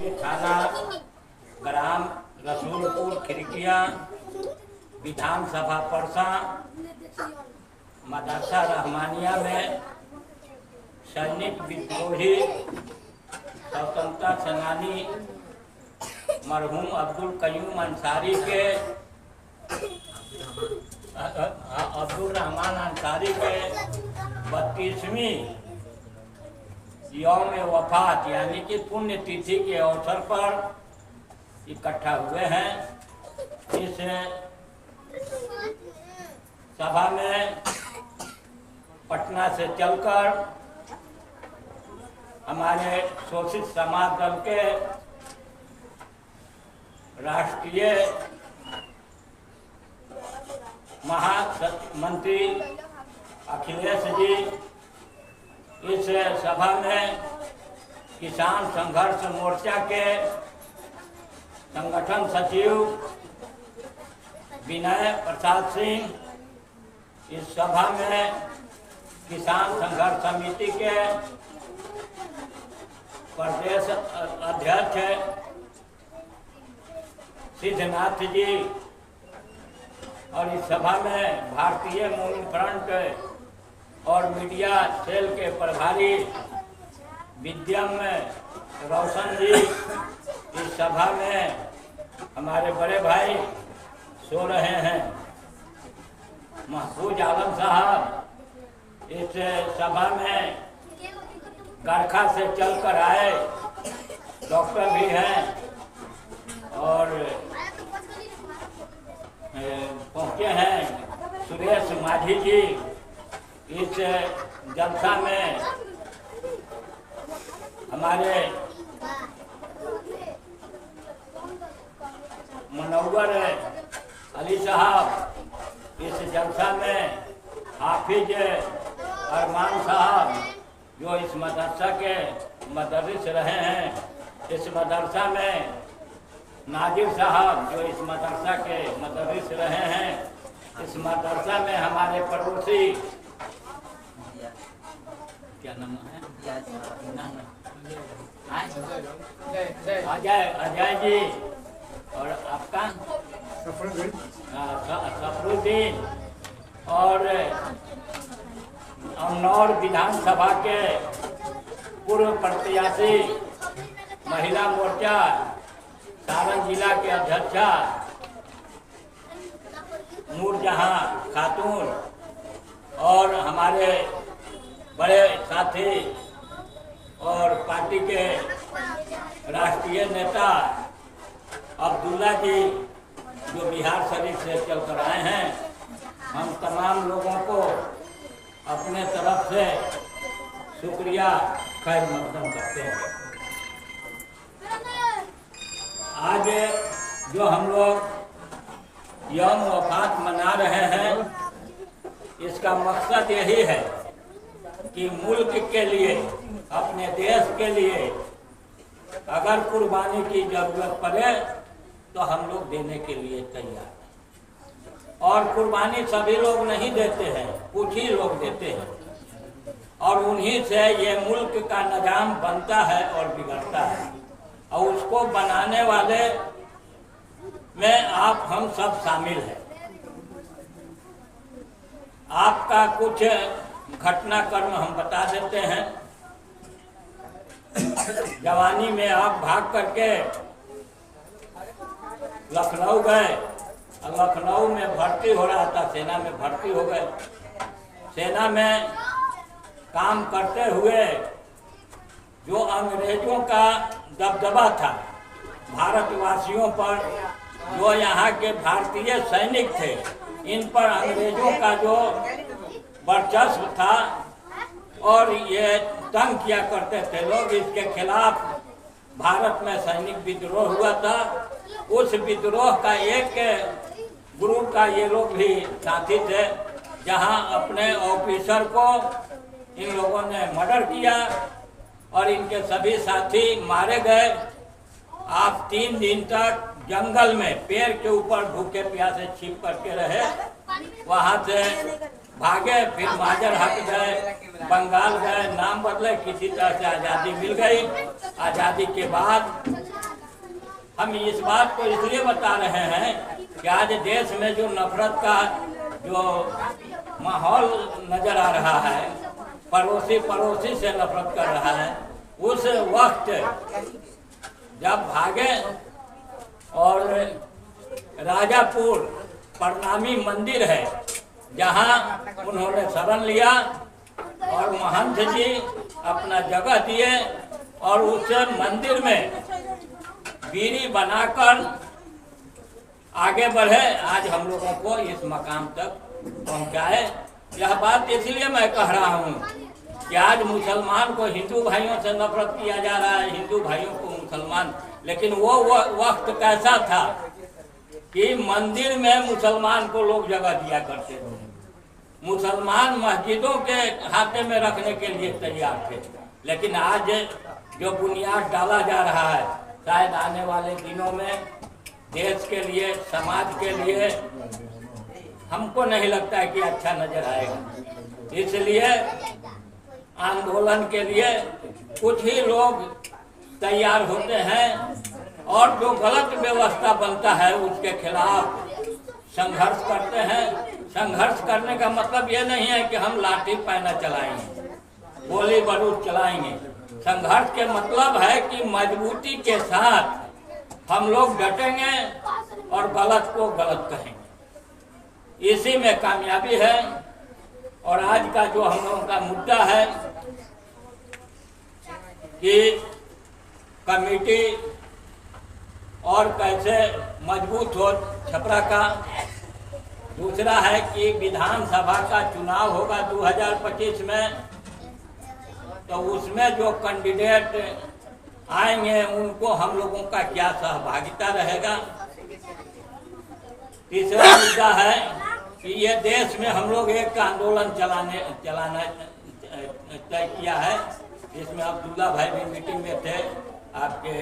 मुफ्ती थाना ग्राम रसूलपुर खिड़किया विधानसभा परसा मदरसा रहमानिया में सैनिक विद्रोही स्वतंत्रता सेनानी मरहूम अब्दुल कयूम अंसारी के अब्दुल रहमान अंसारी के 32वीं यौम वफात यानी कि पुण्य तिथि के अवसर पर इकट्ठा हुए हैं। इस सभा में पटना से चलकर हमारे शोषित समाज दल के राष्ट्रीय महामंत्री अखिलेश जी इस सभा में किसान संघर्ष मोर्चा के संगठन सचिव विनय प्रसाद सिंह, इस सभा में किसान संघर्ष समिति के प्रदेश अध्यक्ष सिद्धनाथ जी और इस सभा में भारतीय मूवमेंट फ्रंट और मीडिया सेल के प्रभारी विद्यम रोशन जी, इस सभा में हमारे बड़े भाई सो रहे हैं महफूज आलम साहब, इस सभा में कारखा से चलकर आए डॉक्टर भी हैं और पहुंचे हैं सुरेश माझी जी। इस जलसा में हमारे मुनव्वर अली साहब, इस जलसा में हाफिज अरमान साहब जो इस मदरसा के मदरस रहे हैं, इस मदरसा में नाजिर साहब जो इस मदरसा के मदरस रहे हैं, इस मदरसा में हमारे पड़ोसी क्या नाम है अजय जी और आपका सफरुद्दीन और अमनौर विधानसभा के पूर्व प्रत्याशी महिला मोर्चा सारण जिला के अध्यक्षा नूरजहां खातून और हमारे बड़े साथी और पार्टी के राष्ट्रीय नेता अब्दुल्ला जी जो बिहार शरीफ से चलकर आए हैं, हम तमाम लोगों को अपने तरफ से शुक्रिया खैर मकदम करते हैं। आज जो हम लोग यौम वफात मना रहे हैं, इसका मकसद यही है कि मुल्क के लिए, अपने देश के लिए अगर कुर्बानी की जरूरत पड़े तो हम लोग देने के लिए तैयार हैं। और कुर्बानी सभी लोग नहीं देते हैं, कुछ ही लोग देते हैं और उन्हीं से ये मुल्क का निजाम बनता है और बिगड़ता है। और उसको बनाने वाले में आप हम सब शामिल हैं। आपका कुछ घटनाक्रम हम बता देते हैं। जवानी में आप भाग करके लखनऊ गए, लखनऊ में भर्ती हो रहा था, सेना में भर्ती हो गए। सेना में काम करते हुए जो अंग्रेजों का दबदबा था भारतवासियों पर, जो यहाँ के भारतीय सैनिक थे, इन पर अंग्रेजों का जो वर्चस्व था और ये तंग किया करते थे लोग, इसके खिलाफ भारत में सैनिक विद्रोह हुआ था। उस विद्रोह का एक ग्रुप का ये लोग भी साथी थे, जहाँ अपने ऑफिसर को इन लोगों ने मर्डर किया और इनके सभी साथी मारे गए। आप 3 दिन तक जंगल में पेड़ के ऊपर भूखे प्यासे छिप करके रहे, वहाँ से भागे, फिर माजर हट गए, बंगाल गए, नाम बदले, किसी तरह से आज़ादी मिल गई। आज़ादी के बाद हम इस बात को इसलिए बता रहे हैं कि आज देश में जो नफरत का जो माहौल नजर आ रहा है, पड़ोसी से नफरत कर रहा है, उस वक्त जब भागे और राजापुर प्रणामी मंदिर है जहां उन्होंने शरण लिया और महंत जी अपना जगह दिए और उस मंदिर में बीड़ी बनाकर आगे बढ़े, आज हम लोगों को इस मकाम तक पहुंचाए। यह बात इसलिए मैं कह रहा हूं कि आज मुसलमान को हिंदू भाइयों से नफरत किया जा रहा है, हिंदू भाइयों को मुसलमान, लेकिन वो वक्त कैसा था कि मंदिर में मुसलमान को लोग जगह दिया करते थे, मुसलमान मस्जिदों के खाते में रखने के लिए तैयार थे। लेकिन आज जो बुनियाद डाला जा रहा है, शायद आने वाले दिनों में देश के लिए, समाज के लिए हमको नहीं लगता है कि अच्छा नजर आएगा। इसलिए आंदोलन के लिए कुछ ही लोग तैयार होते हैं और जो गलत व्यवस्था बनता है उसके खिलाफ संघर्ष करते हैं। संघर्ष करने का मतलब ये नहीं है कि हम लाठी पैना चलाएंगे, गोली बारूद चलाएंगे। संघर्ष के मतलब है कि मजबूती के साथ हम लोग डटेंगे और गलत को गलत कहेंगे। इसी में कामयाबी है। और आज का जो हम लोगों का मुद्दा है कि कमेटी और कैसे मजबूत हो छपरा का। दूसरा है कि विधानसभा का चुनाव होगा 2025 में, तो उसमें जो कैंडिडेट आएंगे उनको हम लोगों का क्या सहभागिता रहेगा। तीसरा मुद्दा है कि ये देश में हम लोग एक आंदोलन चलाना तय किया है, जिसमें अब्दुल्ला भाई भी मीटिंग में थे, आपके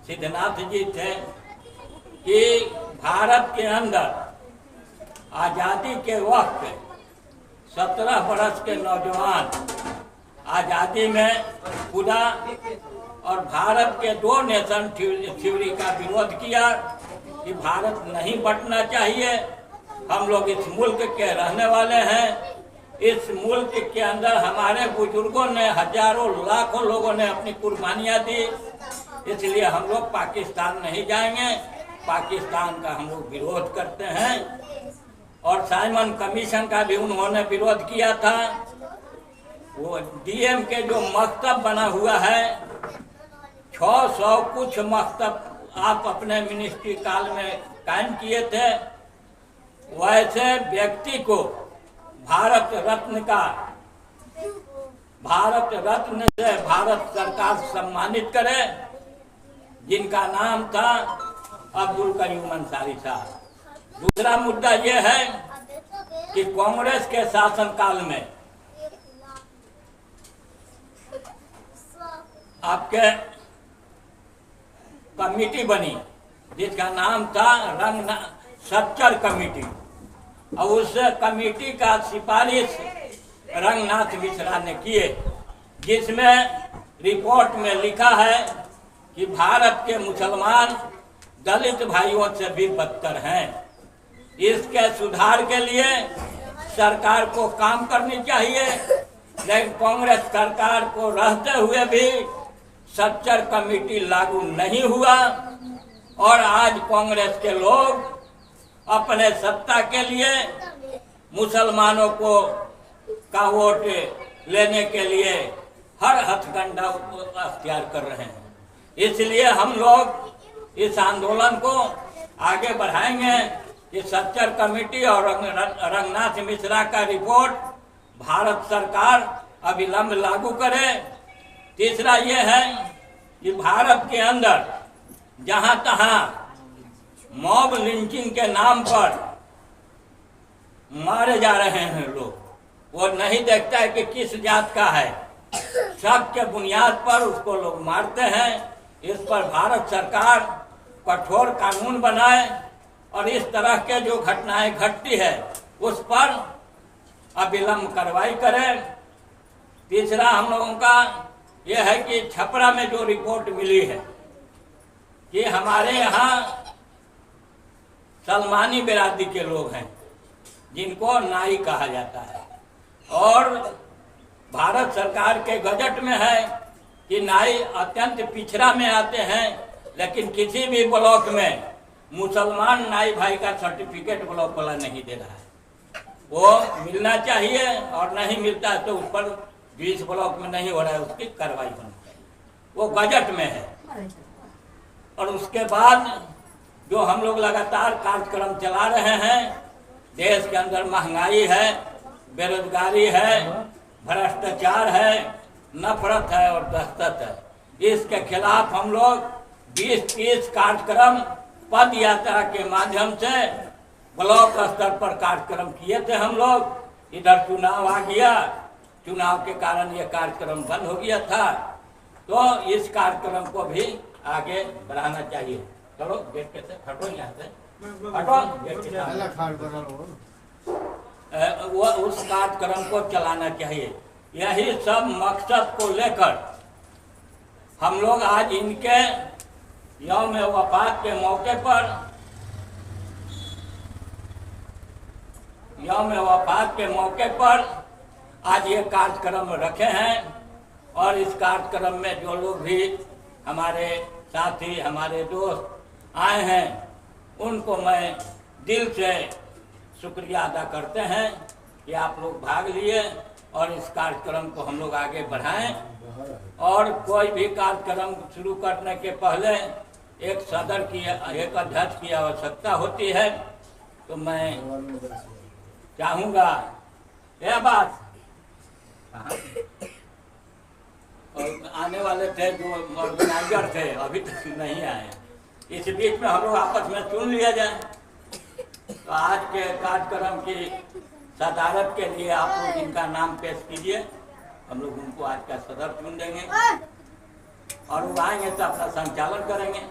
सिद्धनाथ जी थे, कि भारत के अंदर आजादी के वक्त 17 बरस के नौजवान आजादी में कूदा और भारत के 2 नेशन थ्योरी का विरोध किया कि भारत नहीं बंटना चाहिए, हम लोग इस मुल्क के रहने वाले हैं, इस मुल्क के अंदर हमारे बुजुर्गों ने, हजारों लाखों लोगों ने अपनी कुर्बानियां दी, इसलिए हम लोग पाकिस्तान नहीं जाएंगे, पाकिस्तान का हम लोग विरोध करते हैं। और साइमन कमीशन का भी उन्होंने विरोध किया था। वो डीएम के जो मकतब बना हुआ है, 600 कुछ मकतब आप अपने मिनिस्ट्री काल में कायम किए थे, वैसे व्यक्ति को भारत रत्न से भारत सरकार सम्मानित करे, जिनका नाम था अब्दुल करीम अंसारी साहब। दूसरा मुद्दा यह है कि कांग्रेस के शासनकाल में आपके कमेटी बनी जिसका नाम था सच्चर कमेटी, और उस कमेटी का सिफारिश रंगनाथ मिश्रा ने किए, जिसमें रिपोर्ट में लिखा है कि भारत के मुसलमान दलित भाइयों से भी बदतर हैं। इसके सुधार के लिए सरकार को काम करनी चाहिए, लेकिन कांग्रेस सरकार को रहते हुए भी सच्चर कमेटी लागू नहीं हुआ और आज कांग्रेस के लोग अपने सत्ता के लिए मुसलमानों को का वोट लेने के लिए हर हथकंडा अख्तियार कर रहे हैं। इसलिए हम लोग इस आंदोलन को आगे बढ़ाएंगे कि सच्चर कमेटी और रंगनाथ मिश्रा का रिपोर्ट भारत सरकार अविलंब लागू करे। तीसरा ये है कि भारत के अंदर जहां तहां मॉब लिंचिंग के नाम पर मारे जा रहे हैं लोग, वो नहीं देखता है कि किस जात का है, शक के बुनियाद पर उसको लोग मारते हैं। इस पर भारत सरकार कठोर कानून बनाए और इस तरह के जो घटनाएं घटती है उस पर अविलंब कार्रवाई करे। तीसरा हम लोगों का ये है कि छपरा में जो रिपोर्ट मिली है कि हमारे यहाँ सलमानी बिरादरी के लोग हैं जिनको नाई कहा जाता है, और भारत सरकार के बजट में है कि नाई अत्यंत पिछड़ा में आते हैं, लेकिन किसी भी ब्लॉक में मुसलमान नाई भाई का सर्टिफिकेट ब्लॉक वाला नहीं दे रहा है। वो मिलना चाहिए और नहीं मिलता है तो उस पर 20 ब्लॉक में नहीं हो रहा है, उसकी कार्रवाई होनी चाहिए, वो बजट में है। और उसके बाद जो हम लोग लगातार कार्यक्रम चला रहे हैं, देश के अंदर महंगाई है, बेरोजगारी है, भ्रष्टाचार है, नफरत है और दहशत है, इसके खिलाफ हम लोग 20-30 कार्यक्रम पद यात्रा के माध्यम से ब्लॉक स्तर पर कार्यक्रम किए थे हम लोग। इधर चुनाव आ गया, चुनाव के कारण ये कार्यक्रम बंद हो गया था, तो इस कार्यक्रम को भी आगे बढ़ाना चाहिए। चलो गेट के से हटो, यहाँ से हटो, गेट के वो उस कार्यक्रम को चलाना चाहिए। यही सब मकसद को लेकर हम लोग आज इनके यौम वफात के मौके पर आज ये कार्यक्रम रखे हैं। और इस कार्यक्रम में जो लोग भी हमारे साथी, हमारे दोस्त आए हैं, उनको मैं दिल से शुक्रिया अदा करते हैं कि आप लोग भाग लिए और इस कार्यक्रम को हम लोग आगे बढ़ाएं। और कोई भी कार्यक्रम शुरू करने के पहले एक सदर की, एक अध्यक्ष की आवश्यकता होती है। तो मैं चाहूँगा यह बात, और आने वाले थे जो ऑर्गेनाइजर थे अभी तक नहीं आए, इस बीच में हम लोग आपस में चुन लिया जाए। तो आज के कार्यक्रम की सदारत के लिए आप लोग इनका नाम पेश कीजिए, हम लोग उनको आज का सदर चुन देंगे और वो आएंगे तो अपना संचालन करेंगे।